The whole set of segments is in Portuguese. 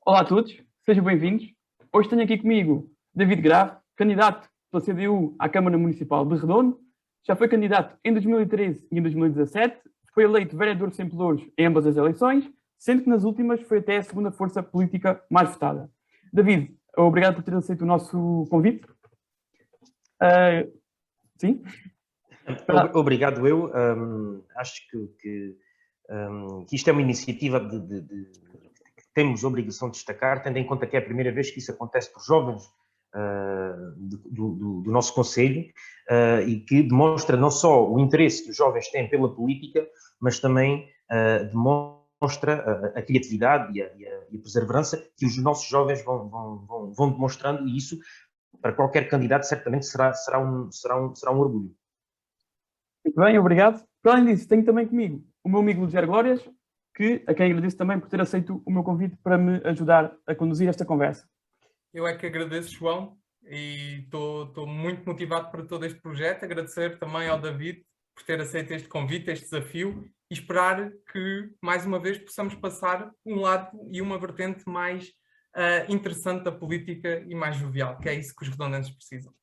Olá a todos, sejam bem-vindos. Hoje tenho aqui comigo David Grave, candidato pela CDU à Câmara Municipal de Redondo. Já foi candidato em 2013 e em 2017. Foi eleito vereador sem pelouros em ambas as eleições, sendo que nas últimas foi até a segunda força política mais votada. David, obrigado por ter aceito o nosso convite. Sim? Obrigado eu. Acho que isto é uma iniciativa que temos a obrigação de destacar, tendo em conta que é a primeira vez que isso acontece por jovens do nosso concelho e que demonstra não só o interesse que os jovens têm pela política, mas também demonstra a criatividade e a perseverança que os nossos jovens vão demonstrando, e isso, para qualquer candidato, certamente será um orgulho. Muito bem, obrigado. Para além disso, tenho também comigo o meu amigo Luís Glórias, a quem agradeço também por ter aceito o meu convite para me ajudar a conduzir esta conversa. Eu é que agradeço, João, e estou muito motivado para todo este projeto. Agradecer também ao David por ter aceito este convite, este desafio, e esperar que, mais uma vez, possamos passar um lado e uma vertente mais interessante da política e mais jovial, que é isso que os redondenses precisam.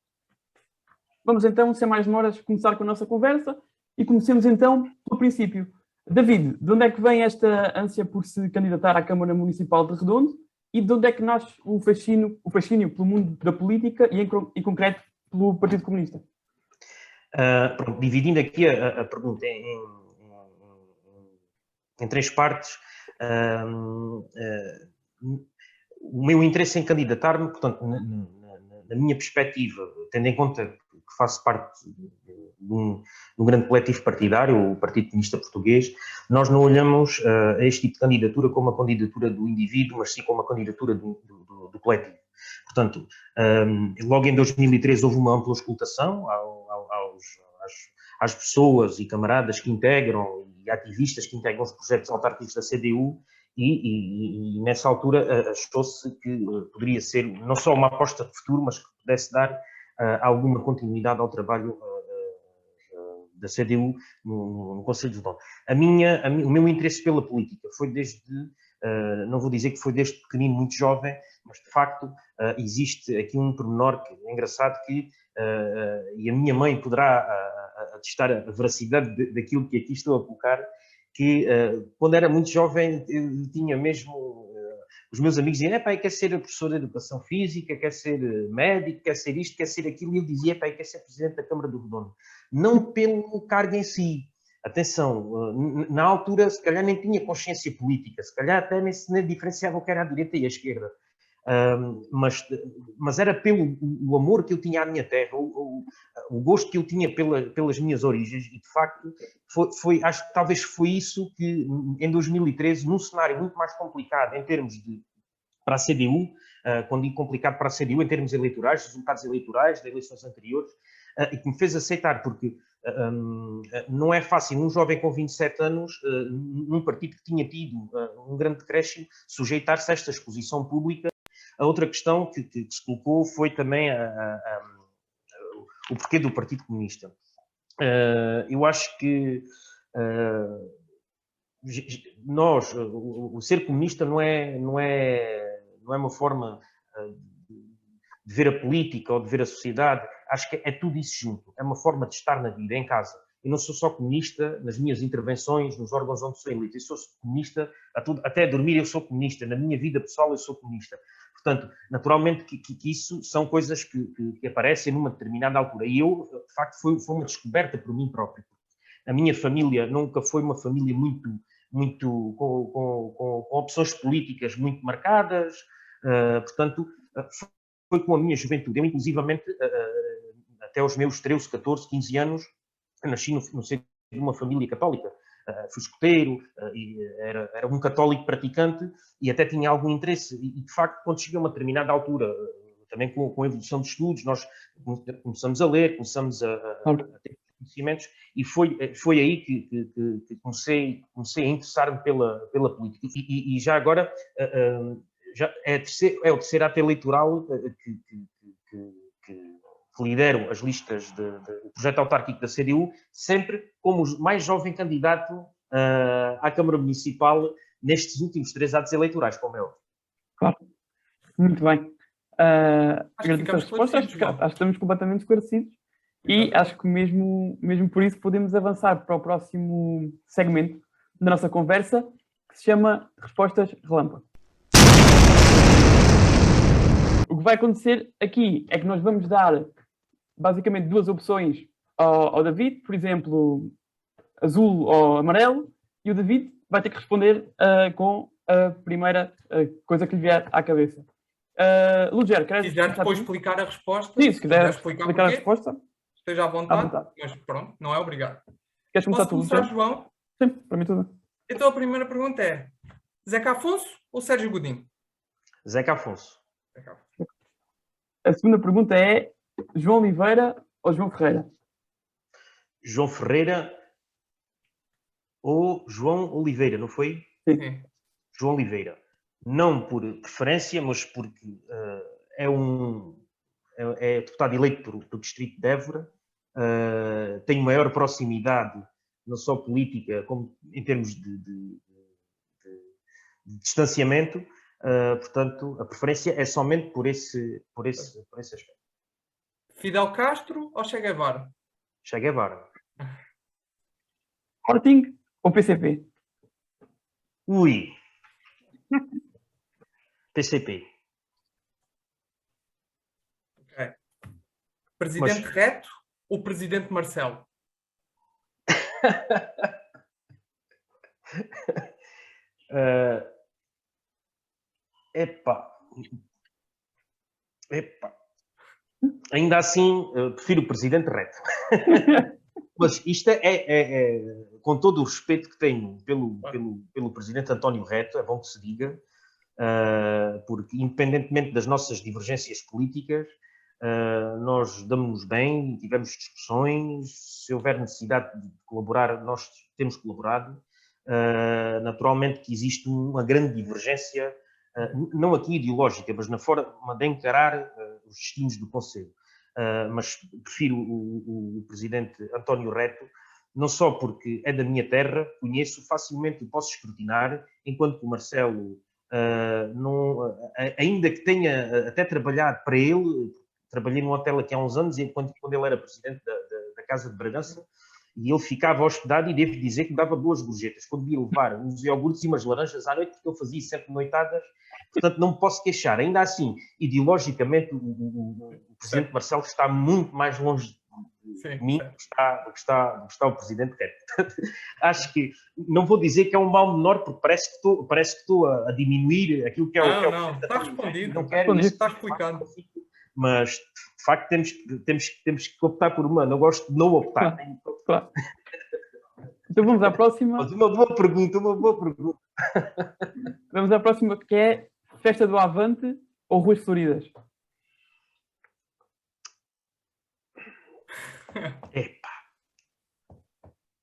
Vamos então, sem mais demoras, começar com a nossa conversa e comecemos então pelo princípio. David, de onde é que vem esta ânsia por se candidatar à Câmara Municipal de Redondo e de onde é que nasce o fascínio pelo mundo da política e, em concreto, pelo Partido Comunista? Pronto, dividindo aqui a pergunta em três partes, o meu interesse em candidatar-me, portanto, na minha perspectiva, tendo em conta que faço parte de um grande coletivo partidário, o Partido Comunista Português, nós não olhamos a este tipo de candidatura como uma candidatura do indivíduo, mas sim como uma candidatura do coletivo. Portanto, logo em 2013 houve uma ampla auscultação às pessoas e camaradas que integram e ativistas que integram os projetos autárquicos da CDU, e nessa altura achou-se que poderia ser não só uma aposta de futuro, mas que pudesse dar alguma continuidade ao trabalho da CDU no Conselho de Redondo. O meu interesse pela política foi desde, não vou dizer que foi desde pequenino, muito jovem, mas de facto existe aqui um pormenor que é engraçado, e a minha mãe poderá atestar a veracidade daquilo que aqui estou a colocar, que quando era muito jovem eu tinha mesmo, os meus amigos diziam, quer ser professor de educação física, quer ser médico, quer ser isto, quer ser aquilo, e eu dizia, quer ser presidente da Câmara do Redondo. Não pelo cargo em si. Atenção, na altura se calhar nem tinha consciência política, se calhar até nem diferenciava o que era a direita e a esquerda. Mas era pelo o amor que eu tinha à minha terra, o gosto que eu tinha pelas minhas origens, e de facto acho que talvez foi isso que em 2013, num cenário muito mais complicado em termos para a CDU, quando digo complicado para a CDU em termos eleitorais, resultados eleitorais de eleições anteriores, e que me fez aceitar, porque não é fácil um jovem com 27 anos, num partido que tinha tido um grande decréscimo, sujeitar-se a esta exposição pública. A outra questão que se colocou foi também o porquê do Partido Comunista. Eu acho que o ser comunista não é uma forma de ver a política ou de ver a sociedade. Acho que é tudo isso junto. É uma forma de estar na vida, em casa. Eu não sou só comunista nas minhas intervenções, nos órgãos onde sou eleito. Eu sou comunista, até dormir eu sou comunista. Na minha vida pessoal eu sou comunista. Portanto, naturalmente que isso são coisas que aparecem numa determinada altura. E eu, de facto, foi uma descoberta por mim próprio. A minha família nunca foi uma família muito com opções políticas muito marcadas. Portanto, foi com a minha juventude. Eu, inclusivamente, até aos meus 13, 14, 15 anos, eu nasci no seio de uma família católica. Fui escoteiro, era um católico praticante e até tinha algum interesse. E, de facto, quando cheguei a uma determinada altura, também com a evolução dos estudos, nós começamos a ler, começamos a ter conhecimentos, e foi aí que comecei a interessar-me pela política. E já agora, é o terceiro ato eleitoral que lidero as listas do projeto autárquico da CDU, sempre como o mais jovem candidato à Câmara Municipal nestes últimos 3 atos eleitorais, como é óbvio. Claro. Muito bem. Agradeço ficamos as respostas, esclarecidos, João. acho que estamos completamente esclarecidos e Exatamente. acho que mesmo por isso podemos avançar para o próximo segmento da nossa conversa, que se chama Respostas Relâmpago. O que vai acontecer aqui é que nós vamos dar basicamente duas opções ao David, por exemplo, azul ou amarelo, e o David vai ter que responder com a primeira coisa que lhe vier à cabeça. Lugero, Se queres quiser começar depois tu? explicar a resposta, Sim, se quiser explicar explicar a porquê, resposta, esteja à à vontade, vontade. mas pronto, não é obrigado. Queres começar Posso tu, começar, Lugero? João? Sim, para mim tudo. Então a primeira pergunta é: Zeca Afonso ou Sérgio Godinho? Zeca Afonso. Zeca Afonso. A segunda pergunta é João Oliveira ou João Ferreira? João Ferreira ou João Oliveira, não foi? Sim. João Oliveira. Não por preferência, mas porque é deputado eleito do Distrito de Évora, tem maior proximidade, não só política, como em termos de distanciamento. Portanto, a preferência é somente por esse aspecto. Fidel Castro ou Che Guevara? Che Guevara. Sporting ou PCP? Ui. PCP. Okay. Presidente Reto ou Presidente Marcelo? Epá. Ainda assim, prefiro o Presidente Reto. Mas isto com todo o respeito que tenho pelo Presidente António Reto, é bom que se diga, porque independentemente das nossas divergências políticas, nós damos-nos bem, tivemos discussões, se houver necessidade de colaborar, nós temos colaborado. Naturalmente que existe uma grande divergência, não aqui ideológica, mas na forma de encarar os destinos do Conselho. Mas prefiro o Presidente António Reto, não só porque é da minha terra, conheço facilmente e posso escrutinar, enquanto que o Marcelo, ainda que tenha até trabalhado para ele, trabalhei num hotel aqui há uns anos, quando ele era Presidente da Casa de Bragança, e ele ficava hospedado e devo dizer que me dava boas gorjetas, quando ia levar uns iogurtes e umas laranjas à noite, porque ele fazia sempre noitadas, portanto não me posso queixar. Ainda assim, ideologicamente, o Presidente Marcelo está muito mais longe de mim do que está o Presidente Reto. Acho que, não vou dizer que é um mal menor, porque parece que estou a diminuir aquilo que é o... Não, está respondido. Não quero isso. Está explicado. Mas, de facto, temos que optar por uma. Não gosto de não optar. Claro. Então vamos à próxima. Mas uma boa pergunta. Vamos à próxima, que é Festa do Avante ou Ruas Floridas? Epá.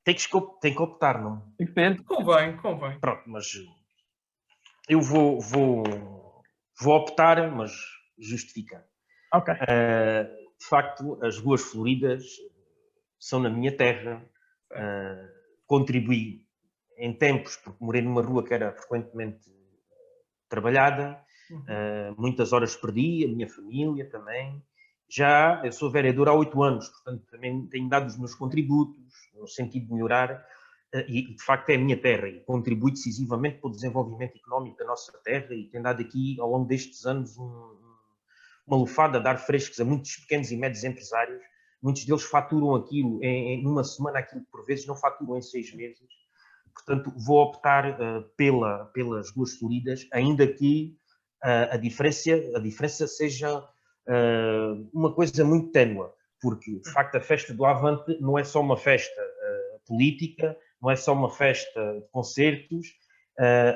Tem que optar, não? Tem que ser. Convém. Pronto, mas eu vou optar, mas justificar. Ok. De facto, as Ruas Floridas são na minha terra. Contribuí em tempos, porque morei numa rua que era frequentemente trabalhada, muitas horas perdi, a minha família também. Já eu sou vereador há 8 anos, portanto também tenho dado os meus contributos no sentido de melhorar, e de facto é a minha terra e contribui decisivamente para o desenvolvimento económico da nossa terra e tem dado aqui ao longo destes anos uma lufada de ar frescos a muitos pequenos e médios empresários. Muitos deles faturam aquilo em uma semana, aquilo que por vezes não faturam em 6 meses. Portanto, vou optar pelas Ruas Floridas, ainda que a diferença seja uma coisa muito ténue, porque, de facto, a festa do Avante não é só uma festa política, não é só uma festa de concertos,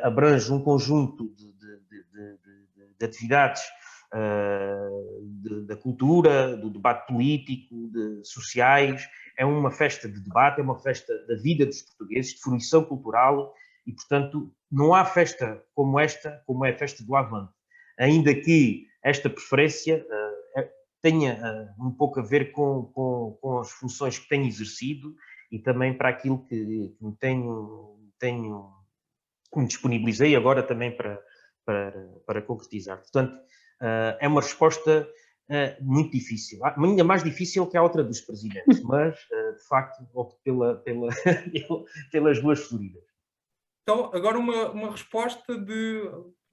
abrange um conjunto de atividades da cultura, do debate político, sociais. É uma festa de debate, é uma festa da vida dos portugueses, de fruição cultural, e, portanto, não há festa como esta, como é a festa do Avante. Ainda que esta preferência tenha um pouco a ver com as funções que tenho exercido e também para aquilo que me disponibilizei agora também para para concretizar. Portanto, é uma resposta muito difícil, ainda mais difícil que a outra dos presidentes, mas, de facto, opto pelas duas Floridas. Então, agora uma resposta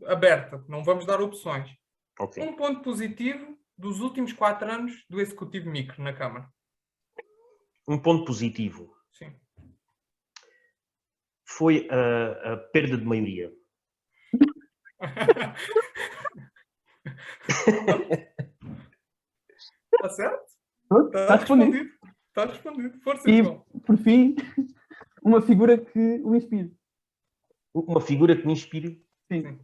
aberta, não vamos dar opções. Okay. Um ponto positivo dos últimos 4 anos do Executivo Micro na Câmara. Um ponto positivo. Sim. Foi a perda de maioria. Está certo? Está respondido. Está respondido. Força, E, João. por fim, uma figura que o inspire. Uma figura que me inspire? Sim.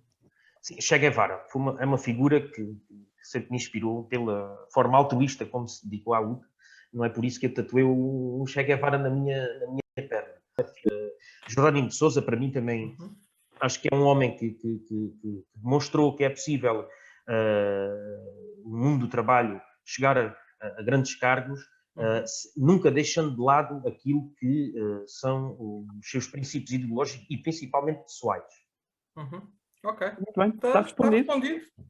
Sim, Che Guevara. É uma figura que sempre me inspirou pela forma altruísta como se dedicou à luta. Não é por isso que eu tatuei um Che Guevara na minha perna. Jerónimo de Sousa, para mim também, acho que é um homem que demonstrou que é possível no mundo do trabalho chegar a grandes cargos, nunca deixando de lado aquilo que são os seus princípios ideológicos e principalmente pessoais. Ok. Muito bem, está respondido.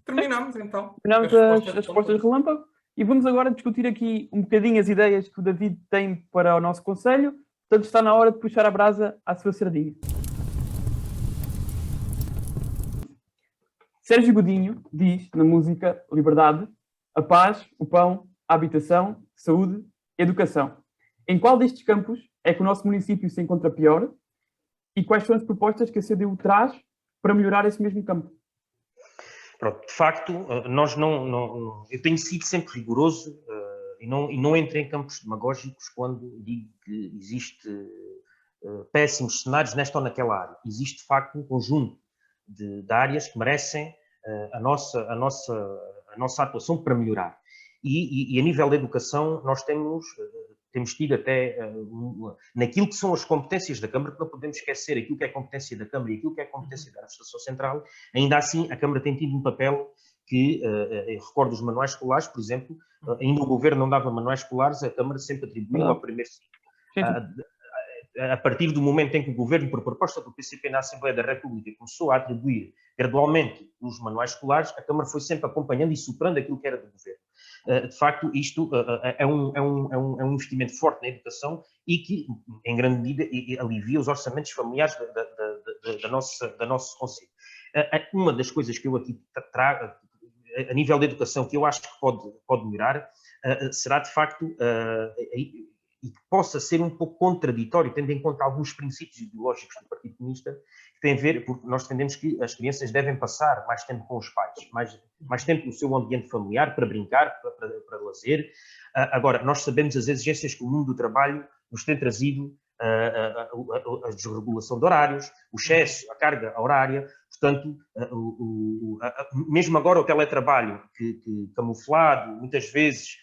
Terminamos então. Terminamos as respostas de relâmpago e vamos agora discutir aqui um bocadinho as ideias que o David tem para o nosso conselho. Portanto, está na hora de puxar a brasa à sua sardinha. Sérgio Godinho diz na música Liberdade: a paz, o pão, a habitação, saúde, educação. Em qual destes campos é que o nosso município se encontra pior e quais são as propostas que a CDU traz para melhorar esse mesmo campo? Pronto, de facto, eu tenho sido sempre rigoroso e não entro em campos demagógicos quando digo que existe péssimos cenários nesta ou naquela área. Existe, de facto, um conjunto de áreas que merecem a nossa atuação para melhorar. E a nível da educação, nós temos tido até, naquilo que são as competências da Câmara, que não podemos esquecer aquilo que é competência da Câmara e aquilo que é competência da Administração Central, ainda assim a Câmara tem tido um papel que, eu recordo os manuais escolares, por exemplo, ainda o Governo não dava manuais escolares, a Câmara sempre atribuiu ao primeiro ciclo. A partir do momento em que o Governo, por proposta do PCP na Assembleia da República, começou a atribuir gradualmente os manuais escolares, a Câmara foi sempre acompanhando e superando aquilo que era do Governo. De facto, isto é um investimento forte na educação e que, em grande medida, alivia os orçamentos familiares da nosso Conselho. Uma das coisas que eu aqui trago, a nível da educação, que eu acho que pode melhorar, será, de facto, e que possa ser um pouco contraditório, tendo em conta alguns princípios ideológicos do Partido Comunista, que têm a ver, porque nós defendemos que as crianças devem passar mais tempo com os pais, mais tempo no seu ambiente familiar, para brincar, para lazer. Agora, nós sabemos as exigências que o mundo do trabalho nos tem trazido, a desregulação de horários, o excesso, a carga horária, portanto, mesmo agora o teletrabalho, que camuflado, muitas vezes,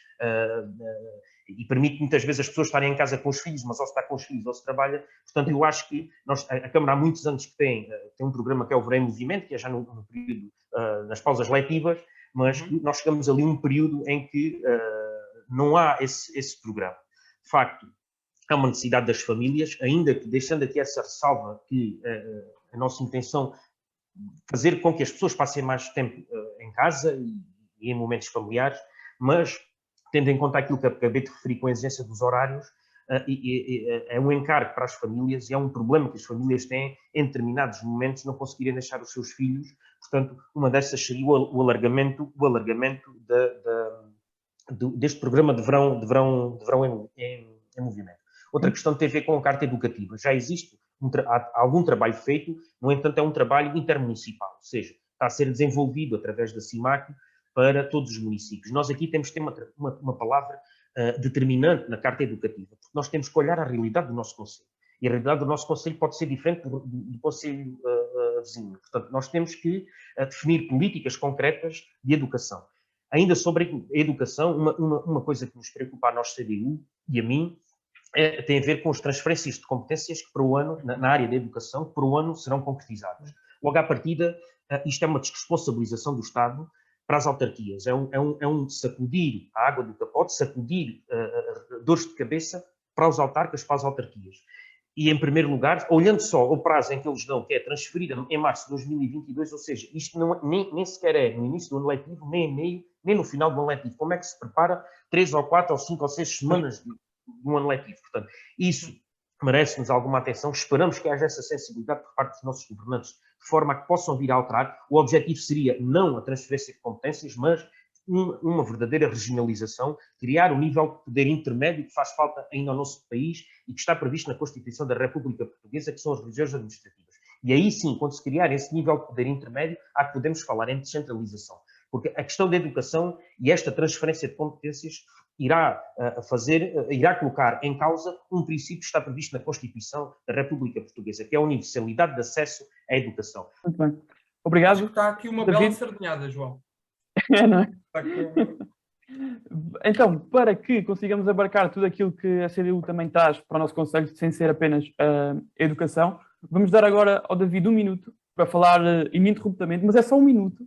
e permite muitas vezes as pessoas estarem em casa com os filhos, mas ou se está com os filhos ou se trabalha. Portanto, eu acho que a Câmara há muitos anos que tem um programa que é o Verão em Movimento, que é já no período, nas pausas letivas, mas nós chegamos ali a um período em que não há esse programa. De facto, há uma necessidade das famílias, ainda que deixando aqui essa ressalva que a nossa intenção fazer com que as pessoas passem mais tempo em casa e em momentos familiares, mas tendo em conta aquilo que acabei de referir com a exigência dos horários, é um encargo para as famílias e é um problema que as famílias têm em determinados momentos não conseguirem deixar os seus filhos. Portanto, uma dessas seria o alargamento deste programa de verão em movimento. Outra questão tem a ver com a carta educativa. Já existe há algum trabalho feito, no entanto é um trabalho intermunicipal, ou seja, está a ser desenvolvido através da CIMAC para todos os municípios. Nós aqui temos que ter uma palavra determinante na carta educativa, porque nós temos que olhar a realidade do nosso concelho. E a realidade do nosso concelho pode ser diferente do concelho vizinho. Portanto, nós temos que definir políticas concretas de educação. Ainda sobre a educação, uma coisa que nos preocupa a nós, CDU, e a mim, tem a ver com as transferências de competências que para o ano, na área da educação, que para o ano serão concretizadas. Logo à partida, isto é uma desresponsabilização do Estado para as autarquias. É um sacudir a água do capote, sacudir dores de cabeça para os autarcas, para as autarquias. E, em primeiro lugar, olhando só o prazo em que eles dão, que é transferida em março de 2022, ou seja, isto não, nem sequer é no início do ano letivo, nem em meio, nem no final do ano letivo. Como é que se prepara 3 ou 4 ou 5 ou 6 semanas de um ano letivo? Portanto, isso merece-nos alguma atenção. Esperamos que haja essa sensibilidade por parte dos nossos governantes, de forma a que possam vir a alterar. O objetivo seria não a transferência de competências, mas uma verdadeira regionalização, criar um nível de poder intermédio que faz falta ainda ao nosso país e que está previsto na Constituição da República Portuguesa, que são as regiões administrativas. E aí sim, quando se criar esse nível de poder intermédio, há que podemos falar em descentralização. Porque a questão da educação e esta transferência de competências irá colocar em causa um princípio que está previsto na Constituição da República Portuguesa, que é a universalidade de acesso à educação. Muito bem. Obrigado. Está aqui uma David. bela sardinhada, João. É, não é? Está com... Então, para que consigamos abarcar tudo aquilo que a CDU também traz para o nosso Conselho, sem ser apenas a educação, vamos dar agora ao David 1 minuto para falar ininterruptamente, mas é só 1 minuto,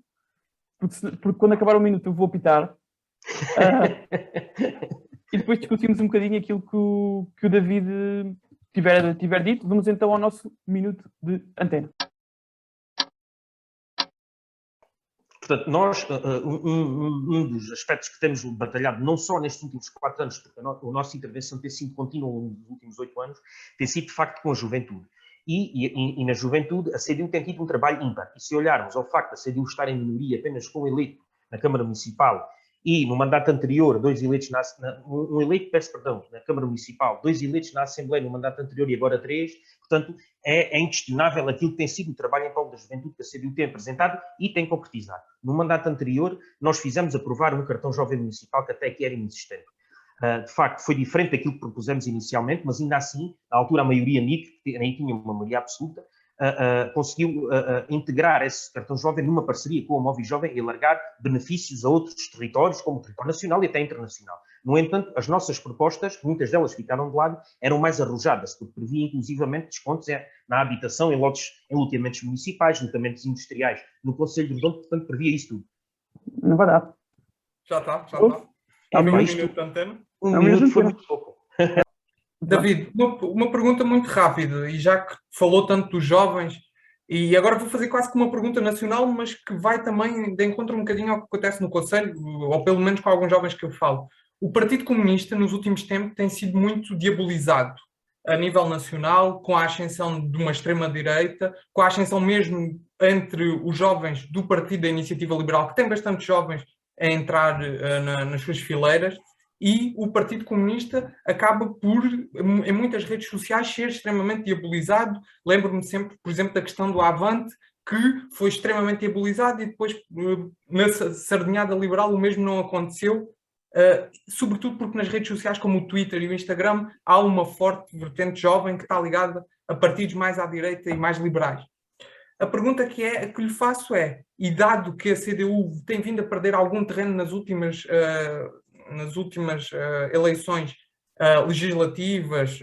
porque quando acabar 1 minuto eu vou apitar. E depois discutimos um bocadinho aquilo que o David tiver dito. Vamos então ao nosso minuto de antena. Portanto, nós, um dos aspectos que temos batalhado, não só nestes últimos 4 anos, porque a nossa intervenção tem sido contínua nos últimos 8 anos, tem sido, de facto, com a juventude. E na juventude, a CDU tem tido um trabalho ímpar. E se olharmos ao facto da CDU estar em minoria apenas com um eleito na Câmara Municipal e no mandato anterior, um eleito na Câmara Municipal, 2 eleitos na Assembleia no mandato anterior e agora 3, portanto, é inquestionável aquilo que tem sido o trabalho em prol da juventude que a CDU tem apresentado e tem concretizado. No mandato anterior, nós fizemos aprovar um cartão jovem municipal que até aqui era inexistente. De facto, foi diferente daquilo que propusemos inicialmente, mas ainda assim, na altura a maioria NIC, que nem tinha uma maioria absoluta, conseguiu integrar esse cartão jovem numa parceria com a Movi Jovem e alargar benefícios a outros territórios, como o território nacional e até internacional. No entanto, as nossas propostas, muitas delas ficaram de lado, eram mais arrojadas, porque previa inclusivamente descontos na habitação, em loteamentos municipais, lotamentos industriais, no Conselho de Redondo, portanto, previa isso tudo. Não vai dar. Já está. É um minuto de antena. Um minuto foi muito pouco. David, uma pergunta muito rápida, e já que falou tanto dos jovens, e agora vou fazer quase que uma pergunta nacional, mas que vai também de encontro um bocadinho ao que acontece no Conselho, ou pelo menos com alguns jovens que eu falo. O Partido Comunista, nos últimos tempos, tem sido muito diabolizado a nível nacional, com a ascensão de uma extrema-direita, com a ascensão mesmo entre os jovens do Partido da Iniciativa Liberal, que tem bastante jovens a entrar nas suas fileiras, e o Partido Comunista acaba por, em muitas redes sociais, ser extremamente diabolizado. Lembro-me sempre, por exemplo, da questão do Avante, que foi extremamente diabolizado e depois, na sardinhada liberal, o mesmo não aconteceu, sobretudo porque nas redes sociais como o Twitter e o Instagram há uma forte vertente jovem que está ligada a partidos mais à direita e mais liberais. A pergunta que lhe faço é, e dado que a CDU tem vindo a perder algum terreno nas últimas eleições legislativas,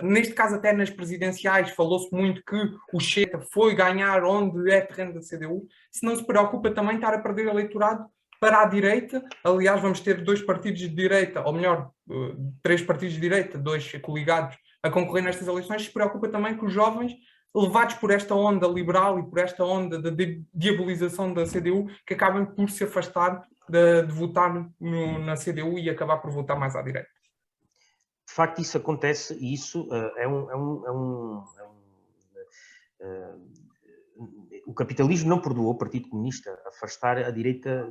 neste caso até nas presidenciais, falou-se muito que o Chega foi ganhar onde é terreno da CDU, se não se preocupa também estar a perder eleitorado para a direita. Aliás, vamos ter 2 partidos de direita, ou melhor, 3 partidos de direita, 2 coligados, a concorrer nestas eleições. Se preocupa também que os jovens, levados por esta onda liberal e por esta onda de diabolização da CDU, que acabem por se afastar de votar na CDU e acabar por votar mais à direita. De facto, isso acontece e isso o capitalismo não perdoou o Partido Comunista afastar a direita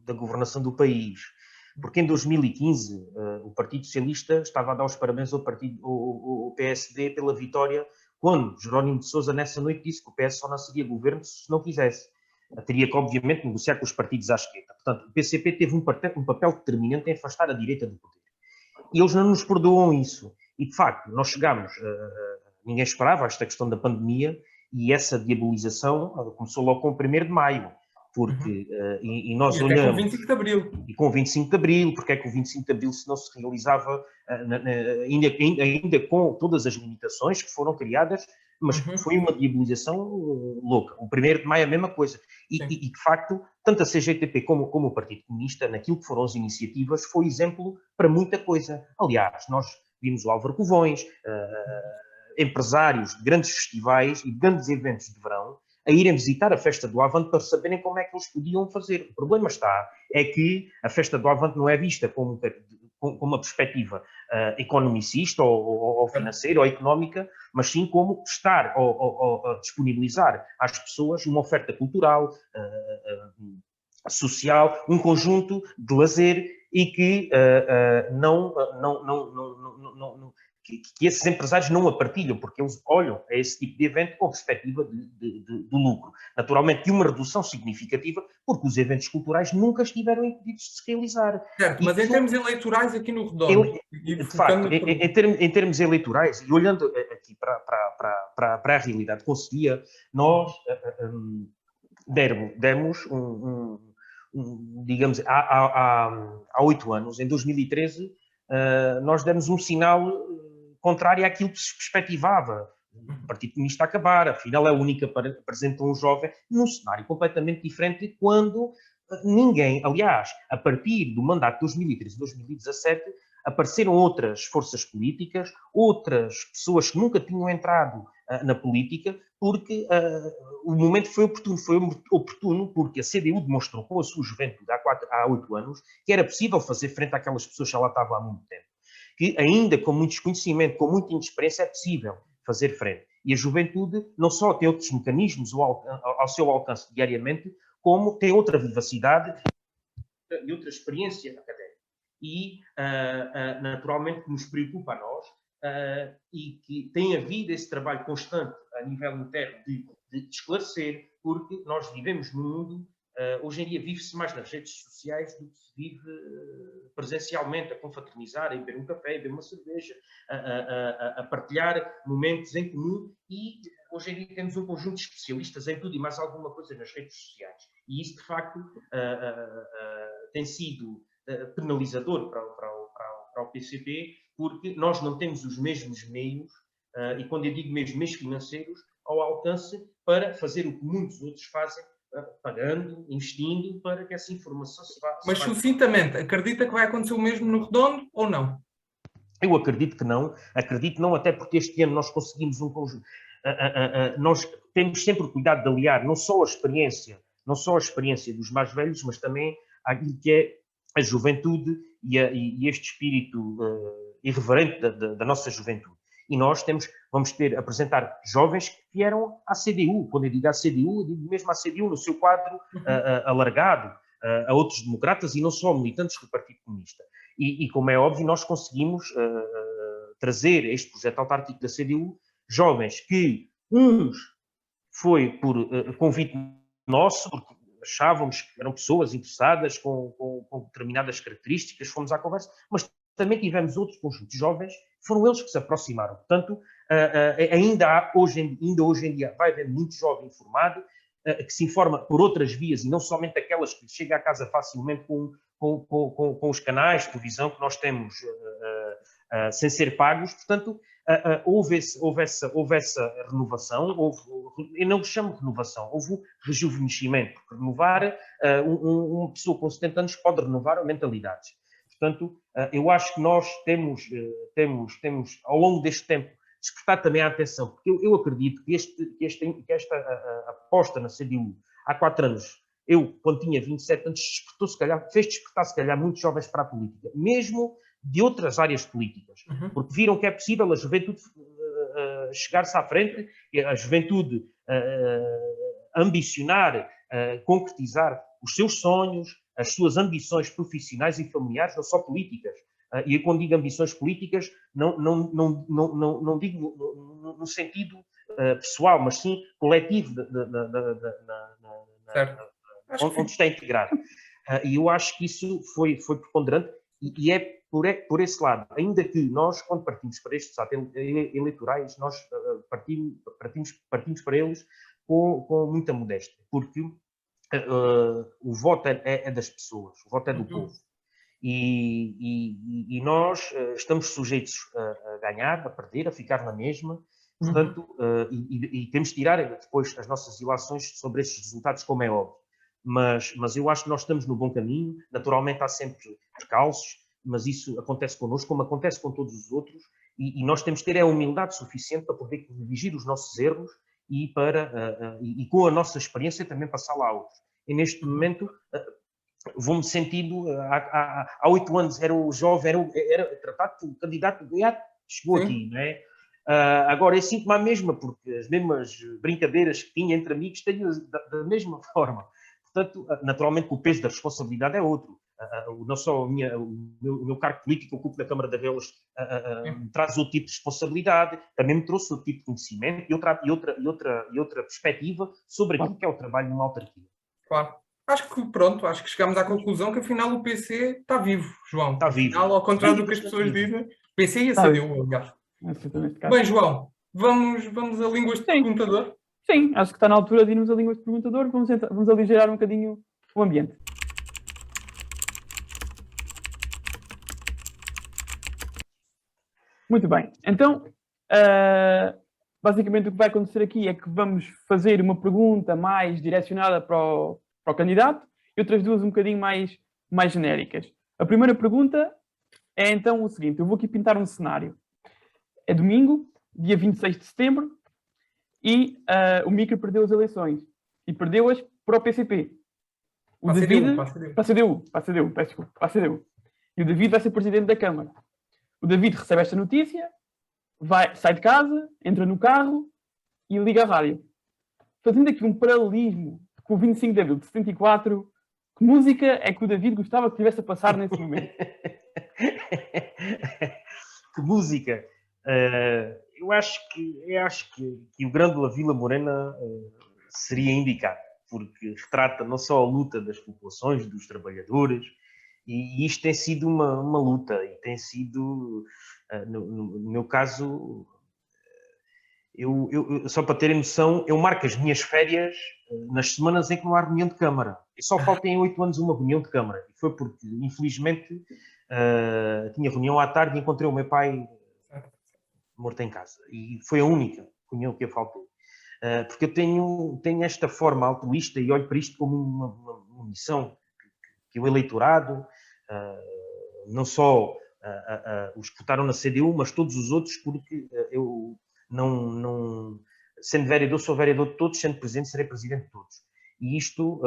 da governação do país. Porque em 2015 o Partido Socialista estava a dar os parabéns ao PSD pela vitória, quando Jerónimo de Sousa nessa noite disse que o PS só não seria governo se não quisesse. Teria que, obviamente, negociar com os partidos à esquerda. Portanto, o PCP teve um papel determinante em afastar a direita do poder. E eles não nos perdoam isso. E, de facto, nós chegámos... ninguém esperava esta questão da pandemia e essa diabolização começou logo com o 1º de maio. Porque, e nós e olhamos... com o 25 de Abril. E com o 25 de Abril, porque é que o 25 de Abril se não se realizava, ainda com todas as limitações que foram criadas, mas foi uma diabolização louca. O 1º de Maio é a mesma coisa. E de facto, tanto a CGTP como o Partido Comunista, naquilo que foram as iniciativas, foi exemplo para muita coisa. Aliás, nós vimos o Álvaro Covões, empresários de grandes festivais e de grandes eventos de verão, a irem visitar a Festa do Avante para saberem como é que eles podiam fazer. O problema é que a Festa do Avante não é vista com uma perspectiva economicista ou financeira ou económica, mas sim como estar ou disponibilizar às pessoas uma oferta cultural, social, um conjunto de lazer e que que esses empresários não a partilham, porque eles olham a esse tipo de evento com perspectiva de lucro. Naturalmente, de uma redução significativa, porque os eventos culturais nunca estiveram impedidos de se realizar. Certo, mas em termos eleitorais aqui no Redondo... De facto, em termos eleitorais, e olhando aqui para a realidade conseguia, nós demos digamos, há 8 anos, em 2013, nós demos um sinal contrário àquilo que se perspectivava. O Partido Comunista acabar, afinal é a única que apresenta um jovem num cenário completamente diferente quando ninguém, aliás, a partir do mandato de 2013-2017, apareceram outras forças políticas, outras pessoas que nunca tinham entrado na política, porque o momento foi oportuno porque a CDU demonstrou com a sua juventude há 8 anos que era possível fazer frente àquelas pessoas que já lá estavam há muito tempo. Que ainda com muito desconhecimento, com muita inexperiência, é possível fazer frente. E a juventude não só tem outros mecanismos ao seu alcance diariamente, como tem outra vivacidade e outra experiência académica. E, naturalmente, que nos preocupa a nós e que tem havido esse trabalho constante a nível interno de esclarecer, porque nós vivemos num mundo, hoje em dia vive-se mais nas redes sociais do que se vive presencialmente, a confraternizar, a beber um café, a beber uma cerveja, a partilhar momentos em comum e hoje em dia temos um conjunto de especialistas em tudo e mais alguma coisa nas redes sociais. E isso, de facto, tem sido penalizador para o PCP, porque nós não temos os mesmos meios, e quando eu digo mesmo meios financeiros, ao alcance para fazer o que muitos outros fazem, pagando, investindo, para que essa informação se vá... Mas, sucintamente, acredita que vai acontecer o mesmo no Redondo ou não? Eu acredito que não. Acredito não, até porque este ano nós conseguimos um conjunto... nós temos sempre o cuidado de aliar não só a experiência dos mais velhos, mas também aquilo que é a juventude e este espírito irreverente da nossa juventude. E nós vamos apresentar jovens que vieram à CDU. Quando eu digo à CDU, eu digo mesmo à CDU no seu quadro alargado, a outros democratas e não só militantes do Partido Comunista. E como é óbvio, nós conseguimos trazer este projeto autárquico da CDU jovens que, uns foi por convite nosso, porque achávamos que eram pessoas interessadas com determinadas características, fomos à conversa, mas também tivemos outros conjuntos de jovens, foram eles que se aproximaram. Portanto, ainda hoje em dia vai haver muito jovem informado, que se informa por outras vias e não somente aquelas que chega à casa facilmente com os canais de televisão que nós temos sem ser pagos. Portanto, houve essa renovação, eu não chamo de renovação, houve rejuvenescimento, porque renovar, uma pessoa com 70 anos pode renovar mentalidades. Portanto, eu acho que nós temos ao longo deste tempo, despertar também a atenção, porque eu acredito que esta aposta na CDU há 4 anos, eu, quando tinha 27 anos, fez despertar, se calhar, muitos jovens para a política, mesmo de outras áreas políticas, porque viram que é possível a juventude chegar-se à frente, a juventude ambicionar, concretizar os seus sonhos, as suas ambições profissionais e familiares, não só políticas. E quando digo ambições políticas, não digo no sentido pessoal, mas sim coletivo, onde está integrado. E eu acho que isso foi preponderante e é por esse lado. Ainda que nós, quando partimos para estes atos eleitorais, nós partimos para eles com muita modéstia, porque o voto é das pessoas, o voto é do povo. E nós estamos sujeitos a ganhar, a perder, a ficar na mesma. Portanto, e temos de tirar depois as nossas ilações sobre estes resultados, como é óbvio. Mas eu acho que nós estamos no bom caminho. Naturalmente há sempre percalços, mas isso acontece connosco, como acontece com todos os outros, e nós temos que ter a humildade suficiente para poder corrigir os nossos erros e com a nossa experiência também passá-la a outros. E neste momento vou-me sentindo, há 8 anos era o jovem, era tratado como candidato de chegou Sim. aqui, não é? Agora eu sinto-me a mesma, porque as mesmas brincadeiras que tinha entre amigos tenho da mesma forma. Portanto, naturalmente o peso da responsabilidade é outro. Não só o meu cargo político que ocupo na Câmara de Avelas me traz outro tipo de responsabilidade, também me trouxe outro tipo de conhecimento e outra perspectiva sobre aquilo que é o trabalho numa autarquia. Claro. Acho que chegamos à conclusão que afinal o PC está vivo, João. Está vivo. Afinal, ao contrário do que as Vivo, pessoas vivo. dizem, PC e a Está CDU, aliás. Bem, João, vamos a línguas de Sim. perguntador? Sim, acho que está na altura de irmos a línguas de perguntador. Vamos aligerar um bocadinho o ambiente. Muito bem. Então, basicamente o que vai acontecer aqui é que vamos fazer uma pergunta mais direcionada para o candidato e outras duas um bocadinho mais genéricas. A primeira pergunta é então o seguinte. Eu vou aqui pintar um cenário. É domingo, dia 26 de setembro, e o Micro perdeu as eleições. E perdeu-as para o PCP. Para a CDU. E o David vai ser presidente da Câmara. O David recebe esta notícia, sai de casa, entra no carro e liga a rádio. Fazendo aqui um paralelismo com o 25 de abril de 74, que música é que o David gostava que estivesse a passar nesse momento? Que música! Eu acho que o Grande La Vila Morena seria indicado, porque retrata não só a luta das populações, dos trabalhadores, e isto tem sido uma luta, e tem sido, no meu caso, eu, só para terem noção, eu marco as minhas férias nas semanas em que não há reunião de Câmara. E só falta em 8 anos uma reunião de Câmara. E foi porque, infelizmente, tinha reunião à tarde e encontrei o meu pai morto em casa. E foi a única reunião que eu faltou. Porque eu tenho esta forma altruísta e olho para isto como uma missão que o eleitorado, não só os que votaram na CDU, mas todos os outros, porque eu não sendo vereador, sou vereador de todos, sendo presidente, serei presidente de todos. E isto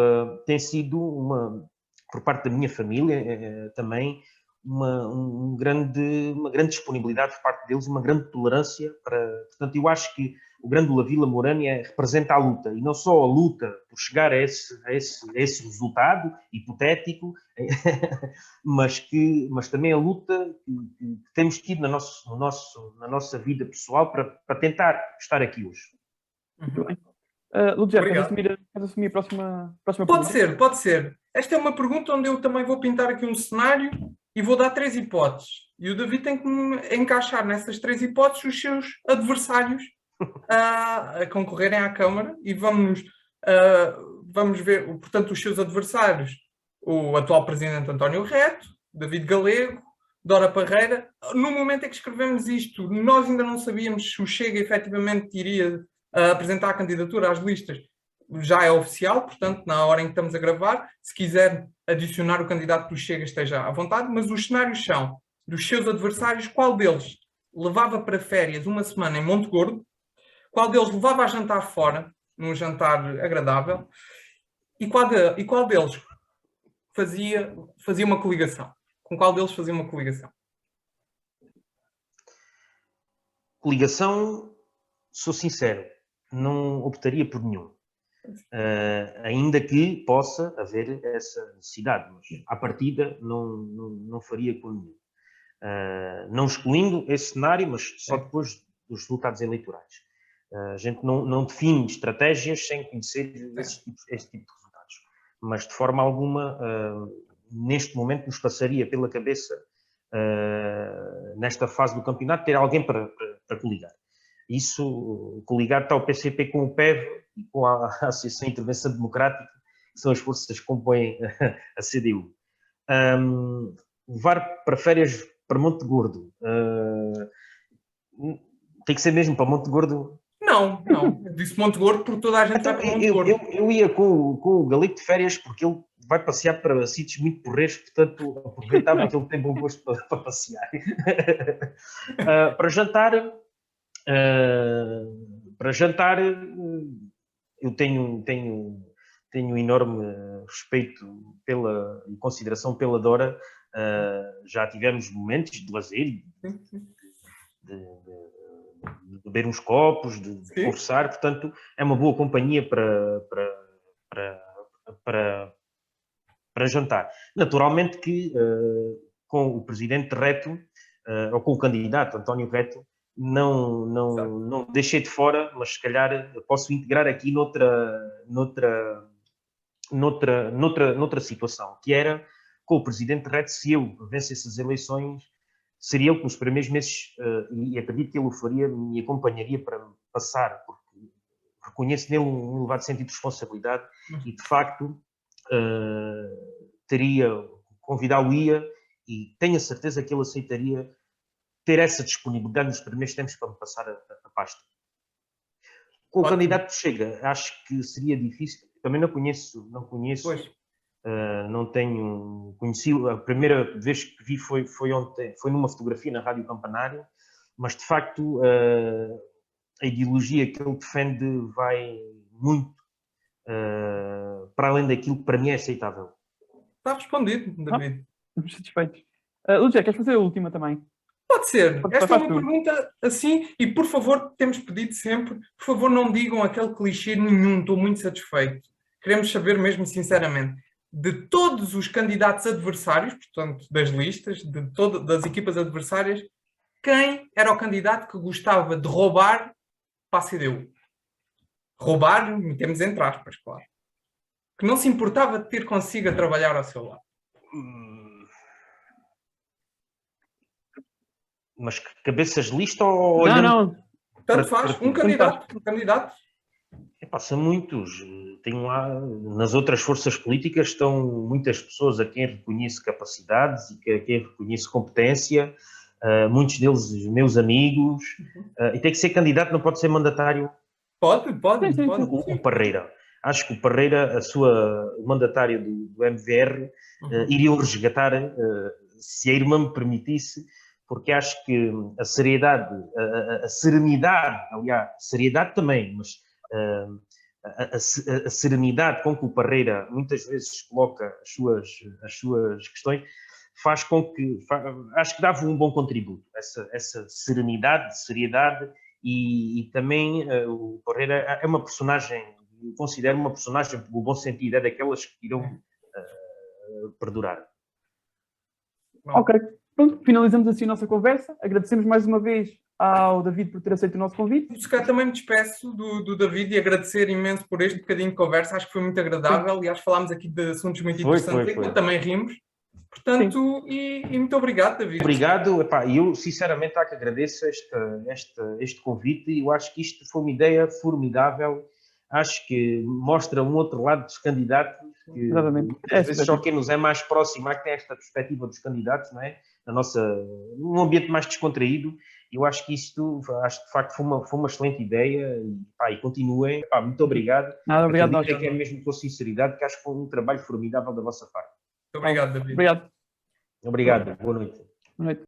tem sido, por parte da minha família, também uma grande disponibilidade por parte deles, uma grande tolerância portanto, eu acho que o Grande La Vila Morena representa a luta, e não só a luta por chegar a esse resultado hipotético, mas também a luta que temos tido na nossa vida pessoal para tentar estar aqui hoje. Muito bem. Ludger, queres assumir a próxima pergunta? Pode ser. Esta é uma pergunta onde eu também vou pintar aqui um cenário e vou dar 3 hipóteses. E o David tem que encaixar nessas 3 hipóteses os seus adversários a concorrerem à Câmara, e vamos ver, portanto, os seus adversários: o atual presidente António Reto, David Galego, Dora Parreira. No momento em que escrevemos isto, nós ainda não sabíamos se o Chega efetivamente iria apresentar a candidatura às listas. Já é oficial, portanto, na hora em que estamos a gravar, se quiser adicionar o candidato do Chega, esteja à vontade, mas os cenários são, dos seus adversários, qual deles levava para férias uma semana em Monte Gordo, qual deles levava a jantar fora, num jantar agradável, e qual deles fazia uma coligação. Com qual deles fazia uma coligação? Coligação, sou sincero, não optaria por nenhum. Ainda que possa haver essa necessidade, mas à partida não faria com nenhum. Não excluindo esse cenário, mas só depois dos resultados eleitorais. A gente não define estratégias sem conhecer esse tipo de resultados. Mas de forma alguma, neste momento, nos passaria pela cabeça, nesta fase do campeonato, ter alguém para coligar. Isso, coligar está o PCP com o PEV e com a Associação de Intervenção Democrática, que são as forças que compõem a CDU. Levar para férias para Monte Gordo. Tem que ser mesmo para Monte Gordo? Não. Disse Monte Gordo porque toda a gente vai para Monte Gordo. Eu ia com o Galego de férias porque ele vai passear para sítios muito porreiros, portanto, aproveitava que ele tem bom gosto para passear. Para jantar, eu tenho enorme respeito e consideração pela Dora. Já tivemos momentos de lazer, de beber uns copos, de conversar, portanto, é uma boa companhia para jantar. Naturalmente que com o presidente Reto, ou com o candidato António Reto, não deixei de fora, mas se calhar posso integrar aqui noutra situação, que era com o presidente Reto, se eu vencesse as eleições, seria ele que nos primeiros meses, e acredito que ele o faria, me acompanharia para passar, porque reconheço nele um elevado sentido de responsabilidade e, de facto, convidá-lo-ia e tenho a certeza que ele aceitaria ter essa disponibilidade nos primeiros tempos para me passar a pasta. Com o candidato que chega, acho que seria difícil. Também não conheço. Pois. Não tenho conhecido. A primeira vez que vi foi ontem, foi numa fotografia na Rádio Campanário, mas de facto a ideologia que ele defende vai muito para além daquilo que para mim é aceitável. Está respondido, David. Estamos satisfeitos. Lúcia, queres fazer a última também? Pode ser. Esta é uma pergunta assim, e por favor, temos pedido sempre, por favor, não digam aquele clichê nenhum, estou muito satisfeito. Queremos saber mesmo sinceramente, de todos os candidatos adversários, portanto, das listas, das equipas adversárias, quem era o candidato que gostava de roubar para a CDU? Roubar, metemos entre aspas, claro. Que não se importava de ter consigo a trabalhar ao seu lado. Mas cabeças de lista ou... Não. Tanto faz. Um candidato. São muitos. Tenho lá, nas outras forças políticas estão muitas pessoas a quem reconheço capacidades e a quem reconheço competência, muitos deles meus amigos, e tem que ser candidato, não pode ser mandatário. Pode. O Parreira. Acho que o Parreira, o mandatário do MVR, iria o resgatar, se a irmã me permitisse, porque acho que a seriedade, a serenidade, aliás, seriedade também, mas a serenidade com que o Parreira muitas vezes coloca as suas questões, faz com que, acho que dava um bom contributo, essa serenidade, seriedade, e também o Parreira é uma personagem, eu considero uma personagem, no bom sentido, é daquelas que irão perdurar. Ok. Pronto, finalizamos assim a nossa conversa. Agradecemos mais uma vez ao David por ter aceito o nosso convite. Se calhar também me despeço do David e agradecer imenso por este bocadinho de conversa. Acho que foi muito agradável. Aliás, falámos aqui de assuntos muito interessantes e também rimos. Portanto, e muito obrigado, David. Obrigado. Eu sinceramente que agradeço este convite e eu acho que isto foi uma ideia formidável. Acho que mostra um outro lado dos candidatos. Que, exatamente. Às vezes só quem nos é mais próximo que tem esta perspectiva dos candidatos, não é? Num ambiente mais descontraído. Eu acho que isto, de facto, foi uma excelente ideia e continuem. Muito obrigado. Nada, obrigado. Que é mesmo com sinceridade, que acho que foi um trabalho formidável da vossa parte. Muito obrigado, David. Obrigado. Obrigado. Boa noite. Boa noite.